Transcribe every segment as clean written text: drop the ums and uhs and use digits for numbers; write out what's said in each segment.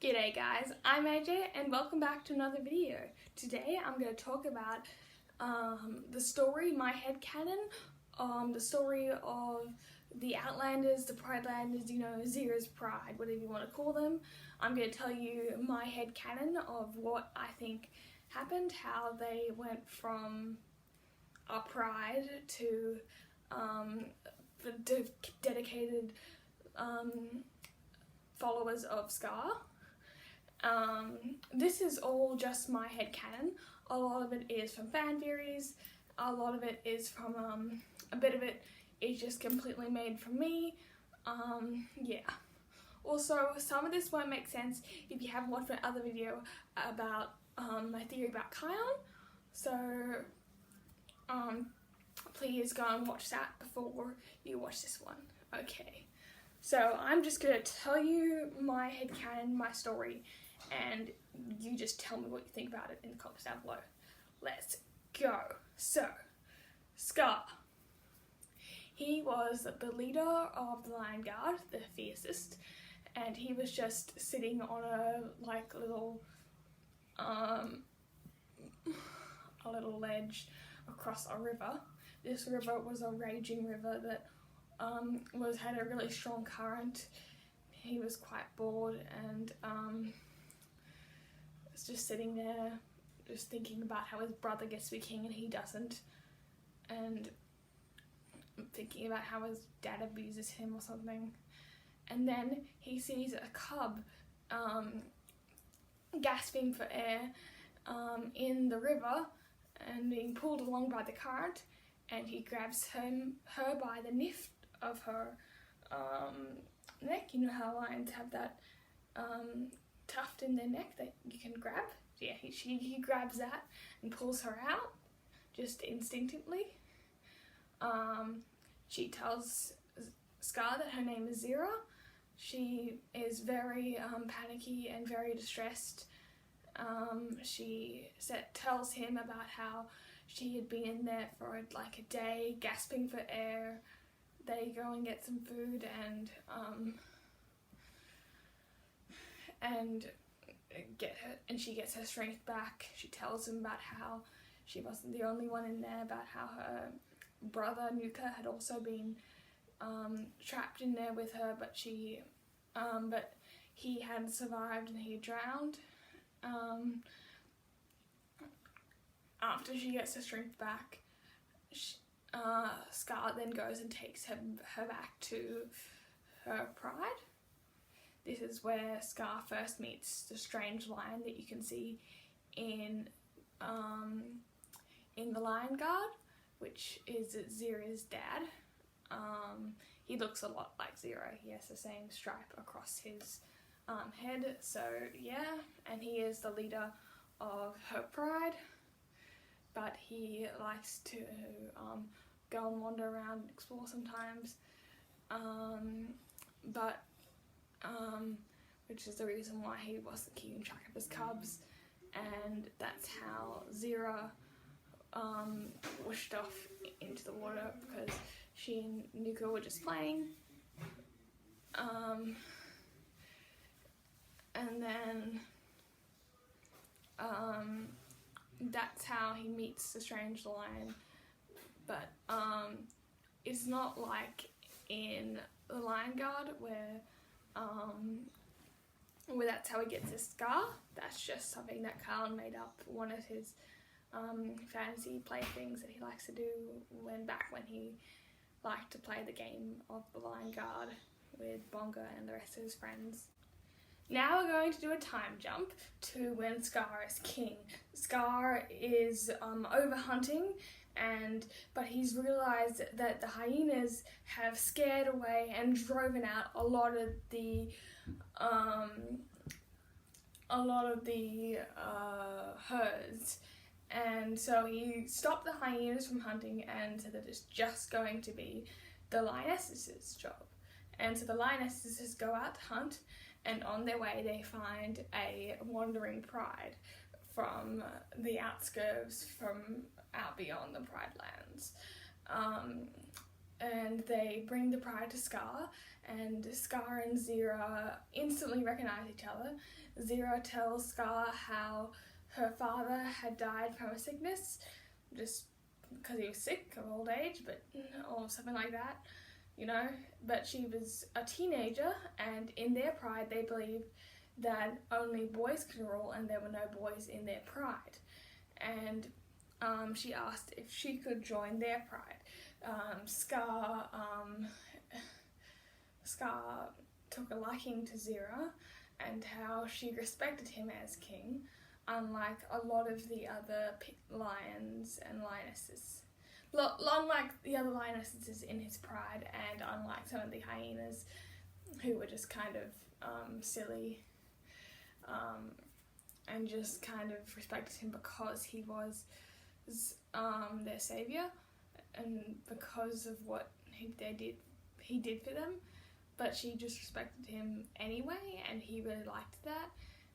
G'day guys, I'm AJ and welcome back to another video. Today I'm going to talk about the story, my headcanon, the story of the Outlanders, the Pridelanders, Zira's Pride, whatever you want to call them. I'm going to tell you my headcanon of what I think happened, how they went from a pride to dedicated followers of Scar. This is all just my headcanon. A lot of it is from fan theories, a lot of it is from, a bit of it is just completely made from me. Yeah. Also, some of this won't make sense if you haven't watched my other video about my theory about Kion. So, please go and watch that before you watch this one. Okay. So, I'm just going to tell you my headcanon, my story, and you just tell me what you think about it in the comments down below. Let's go. So, Scar. He was the leader of the Lion Guard, the fiercest, and he was just sitting on a little ledge across a river. This river was a raging river that had a really strong current. He was quite bored and was just sitting there, just thinking about how his brother gets to be king and he doesn't, and thinking about how his dad abuses him or something. And then he sees a cub gasping for air in the river and being pulled along by the current, and he grabs her by the nift of her neck. You know how lions have that tuft in their neck that you can grab? Yeah, he grabs that and pulls her out, just instinctively. She tells Scar that her name is Zira. She is very panicky and very distressed. She tells him about how she had been in there for like a day, gasping for air. They go and get some food and she gets her strength back. She tells him about how she wasn't the only one in there, about how her brother Nuka had also been trapped in there with her, but he hadn't survived and he drowned. After she gets her strength back, Scar then goes and takes her back to her pride. This is where Scar first meets the strange lion that you can see in the Lion Guard, which is Zira's dad. He looks a lot like Zira. He has the same stripe across his head, so yeah, and he is the leader of her pride, but he likes to go and wander around and explore sometimes, which is the reason why he wasn't keeping track of his cubs, and that's how Zira whooshed off into the water because she and Nuka were just playing. And then that's how he meets the strange lion, but it's not like in the Lion Guard where that's how he gets his scar. That's just something that Carl made up, one of his fantasy playthings that he likes to do when he liked to play the game of the Lion Guard with Bonga and the rest of his friends. Now we're going to do a time jump to when Scar is king. Scar is over hunting, but he's realised that the hyenas have scared away and driven out a lot of the herds, and so he stopped the hyenas from hunting and said that it's just going to be the lionesses' job. And so the lionesses go out to hunt, and on their way they find a wandering pride from the outskirts, from out beyond the Pride lands. and they bring the pride to Scar, and Scar and Zira instantly recognize each other. Zira tells Scar how her father had died from a sickness, just because he was sick of old age, or something like that, but she was a teenager, and in their pride they believed that only boys could rule and there were no boys in their pride. And she asked if she could join their pride. Scar took a liking to Zira and how she respected him as king, unlike a lot of the other lions and lionesses. Unlike the other lionesses in his pride, and unlike some of the hyenas who were just kind of silly and just kind of respected him because he was their saviour and because of what he did for them. But she just respected him anyway, and he really liked that,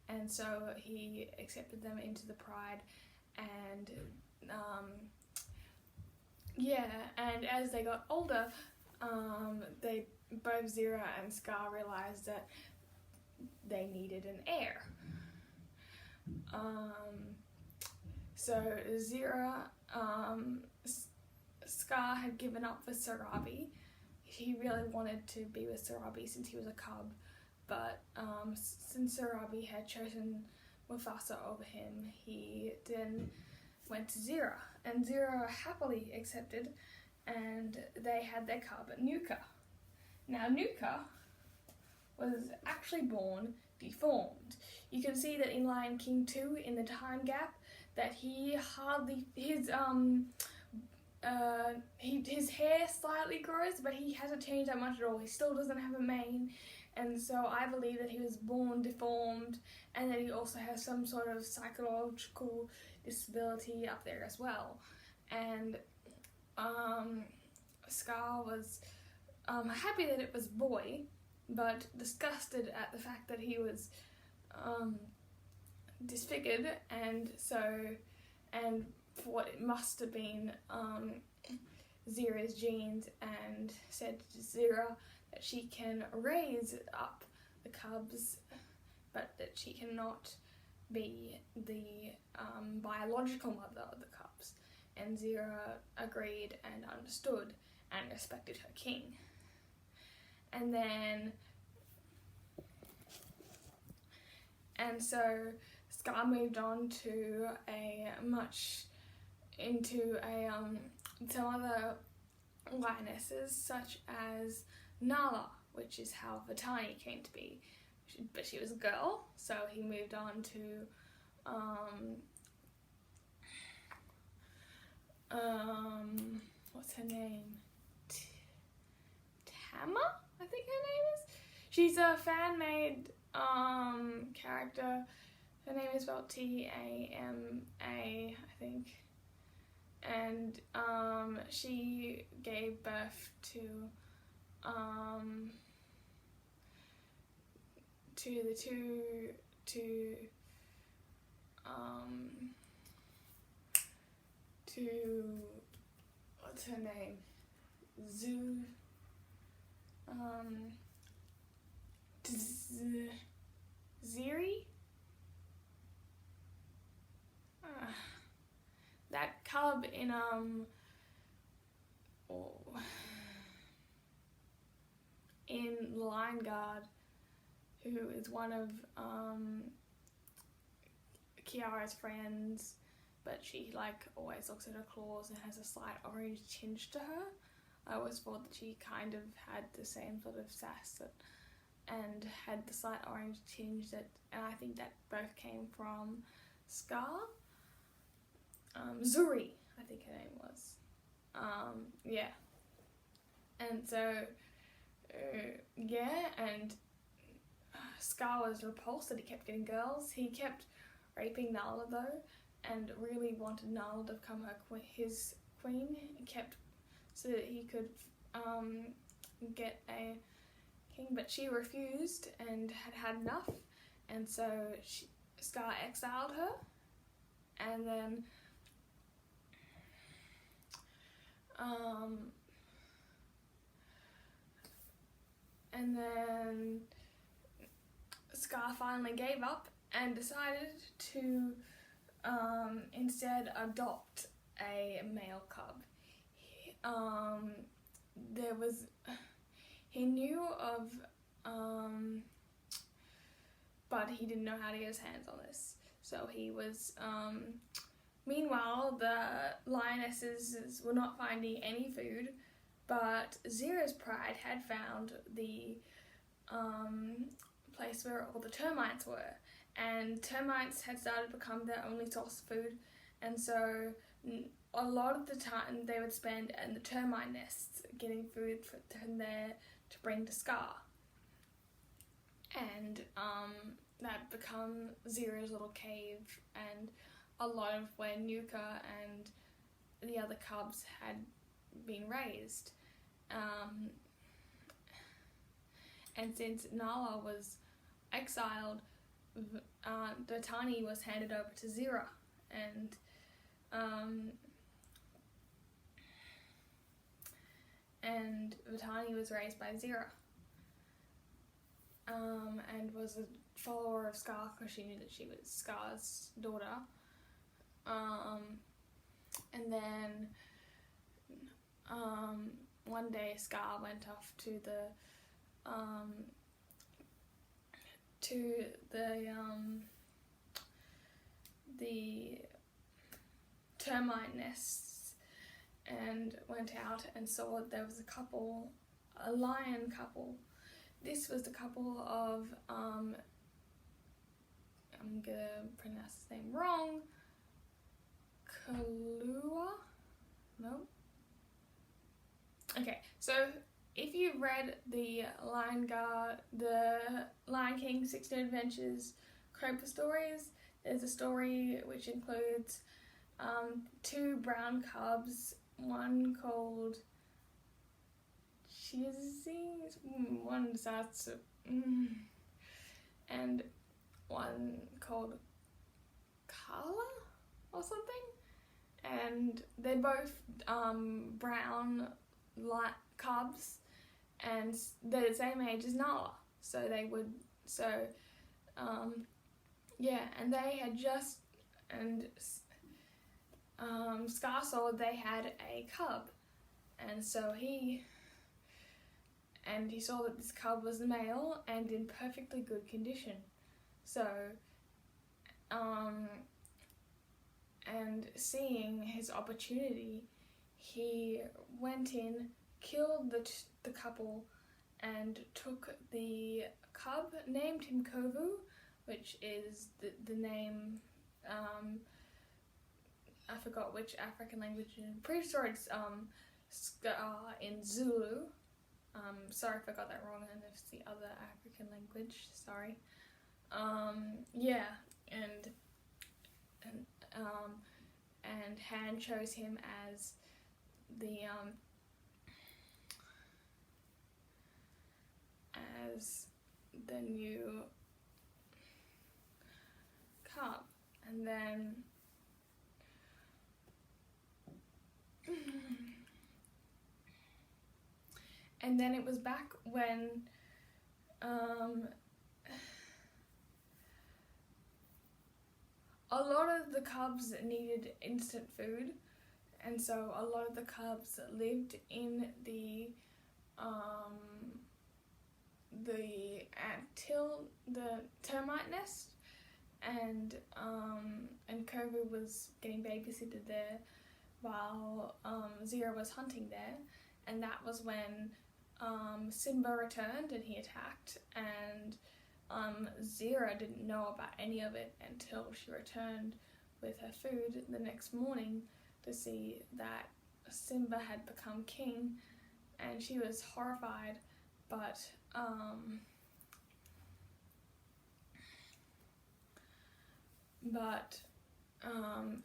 and so he accepted them into the pride. And and as they got older, they both Zira and Scar realized that they needed an heir. So Zira, Scar had given up for Sarabi. He really wanted to be with Sarabi since he was a cub, but since Sarabi had chosen Mufasa over him, he then went to Zira, and Zira happily accepted, and they had their cub, Nuka. Now Nuka was actually born deformed. You can see that in Lion King 2, in the time gap, that his hair slightly grows, but he hasn't changed that much at all. He still doesn't have a mane, and so I believe that he was born deformed, and that he also has some sort of psychological disability up there as well. And Scar was happy that it was boy, but disgusted at the fact that he was disfigured, and for what it must have been Zira's genes, and said to Zira that she can raise up the cubs, but that she cannot be the biological mother of the cubs. And Zira agreed and understood and respected her king. And so Scar moved on to some other lionesses, such as Nala, which is how Vitani came to be. But she was a girl, so he moved on to what's her name? Tama, I think her name is. She's a fan-made character. Her name is spelled Tama, I think. And she gave birth to the two what's her name? Ziri? That cub in in Lion Guard, who is one of Kiara's friends, but she always looks at her claws and has a slight orange tinge to her. I always thought that she kind of had the same sort of sass and had the slight orange tinge and I think that both came from Scar. Zuri, I think her name was. And so, and Scar was repulsed that he kept getting girls. He kept raping Nala though, and really wanted Nala to become his queen. He kept so that he could get a king, but she refused and had enough, and so Scar exiled her, and then and then Scar finally gave up and decided to instead adopt a male cub. He knew of, but he didn't know how to get his hands on this. So he was, meanwhile, the lionesses were not finding any food, but Zira's pride had found the place where all the termites were, and termites had started to become their only source of food, and so a lot of the time they would spend in the termite nests getting food from there to bring to Scar, and that become Zira's little cave, and a lot of where Nuka and the other cubs had been raised. And since Nala was exiled, Vitani was handed over to Zira, and Vitani was raised by Zira, and was a follower of Scar because she knew that she was Scar's daughter. And then one day Scar went off to the termite nests, and went out and saw that there was a lion couple. This was the couple of, I'm gonna pronounce his name wrong, Kalua? No? Okay, so if you've read the Lion King 16 Adventures Cobra stories, there's a story which includes 2 brown cubs, one called Chizzy, one starts to, and one called Kala or something, and they're both brown cubs, and they're the same age as Nala, and they had just, and Scar saw they had a cub, and so he saw that this cub was male and in perfectly good condition. So, and seeing his opportunity, he went in, killed the couple, and took the cub, named him Kovu, which is the name, I forgot which African language, I'm pretty sure it's in Zulu. Sorry if I got that wrong, and if it's the other African language, sorry. And Han chose him as the new cub, and then it was back when a lot of the cubs needed instant food, and so a lot of the cubs lived in the termite nest, and Kovu was getting babysitted there while Zira was hunting there, and that was when Simba returned and he attacked, and Zira didn't know about any of it until she returned with her food the next morning to see that Simba had become king, and she was horrified, but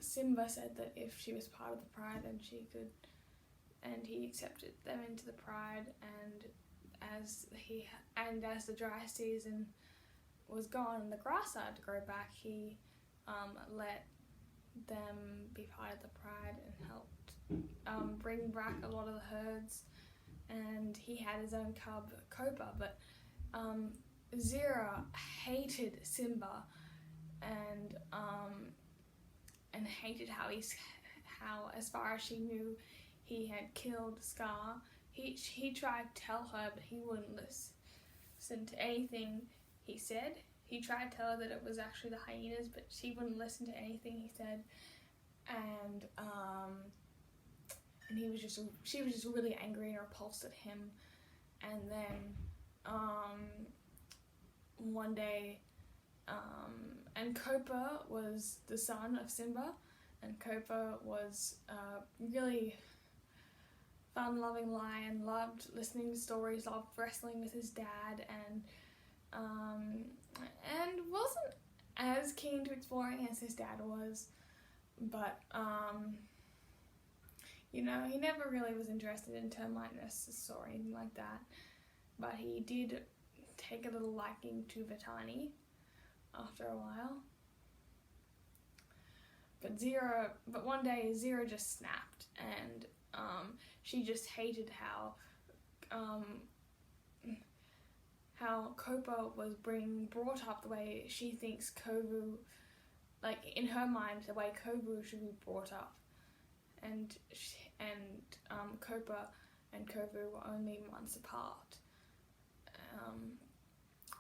Simba said that if she was part of the pride, then she could, and he accepted them into the pride, and as the dry season was gone and the grass started to grow back, he let them be part of the pride and helped bring back a lot of the herds and he had his own cub, Cobra, but Zira hated Simba and hated how as far as she knew he had killed Scar. He tried to tell her, but he wouldn't listen to anything he said. He tried to tell her that it was actually the hyenas, but she wouldn't listen to anything he said. And she was just really angry and repulsed at him. And then one day, and Cobra was the son of Simba, and Cobra was really fun-loving lion, loved listening to stories, loved wrestling with his dad, and wasn't as keen to exploring as his dad was, but you know, he never really was interested in termiteness or anything like that, but he did take a little liking to Vitani after a while. But one day Zira just snapped, and she just hated how Cobra was brought up the way she thinks Kovu, like in her mind, the way Kovu should be brought up, and Cobra and Kovu were only months apart,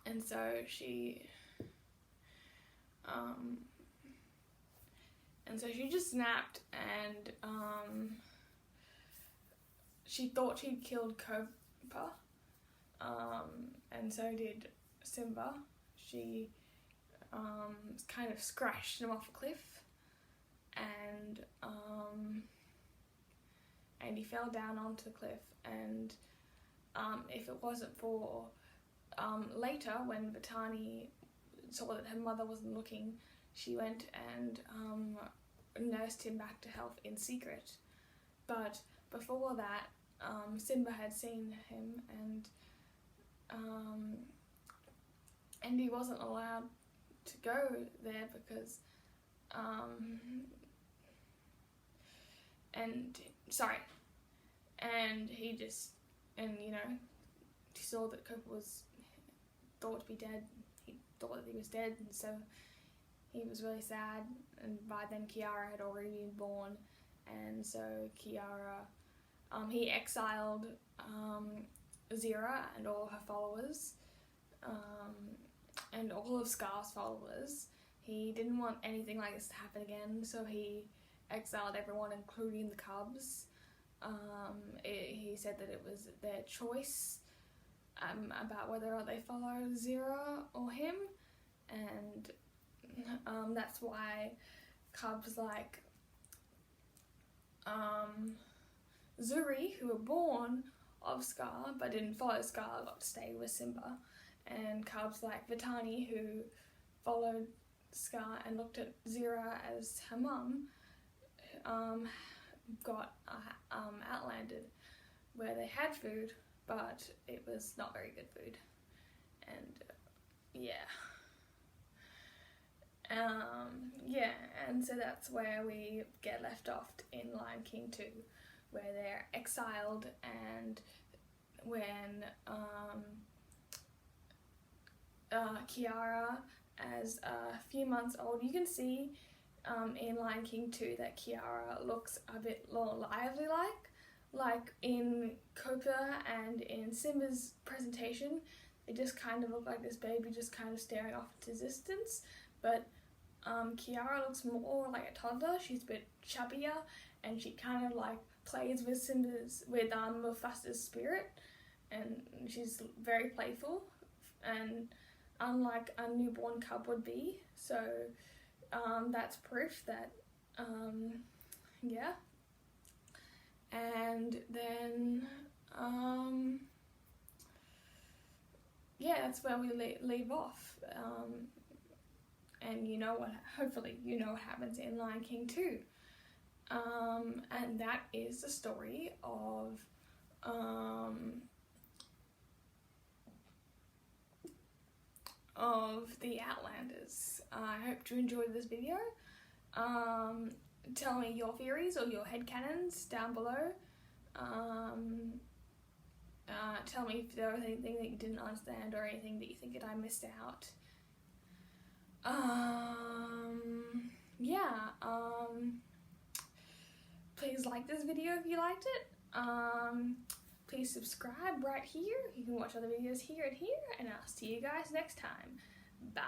and so she just snapped, and she thought she'd killed Cobra, and so did Simba. She kind of scratched him off a cliff, and he fell down onto the cliff, and if it wasn't for later, when Vitani saw that her mother wasn't looking, she went and nursed him back to health in secret. But before that, Simba had seen him, and he wasn't allowed to go there because he saw that Cobra was thought to be dead. He thought that he was dead, and so he was really sad. And by then Kiara had already been born, and so Kiara, he exiled Zira and all her followers, and all of Scar's followers. He didn't want anything like this to happen again, so he exiled everyone, including the cubs. He said that it was their choice about whether or not they follow Zira or him, and that's why cubs like Zuri, who were born of Scar but didn't follow Scar, got to stay with Simba, and cubs like Vitani, who followed Scar and looked at Zira as her mum, got outlanded, where they had food, but it was not very good food, and and so that's where we get left off in Lion King 2, where they're exiled, and when Kiara, as a few months old, you can see in Lion King 2 that Kiara looks a bit more lively, like in Cobra and in Simba's presentation. They just kind of look like this baby just kind of staring off into distance, but Kiara looks more like a toddler. She's a bit chubbier, and she kind of like plays with Mufasa's spirit, and she's very playful, and unlike a newborn cub would be. So that's proof that and then that's where we leave off, and hopefully you know what happens in Lion King 2, and that is the story of the Outlanders. I hope you enjoyed this video. Tell me your theories or your headcanons down below. Tell me if there was anything that you didn't understand or anything that you think that I missed out. Yeah, please like this video if you liked it. Please subscribe right here. You can watch other videos here and here, and I'll see you guys next time. Bye.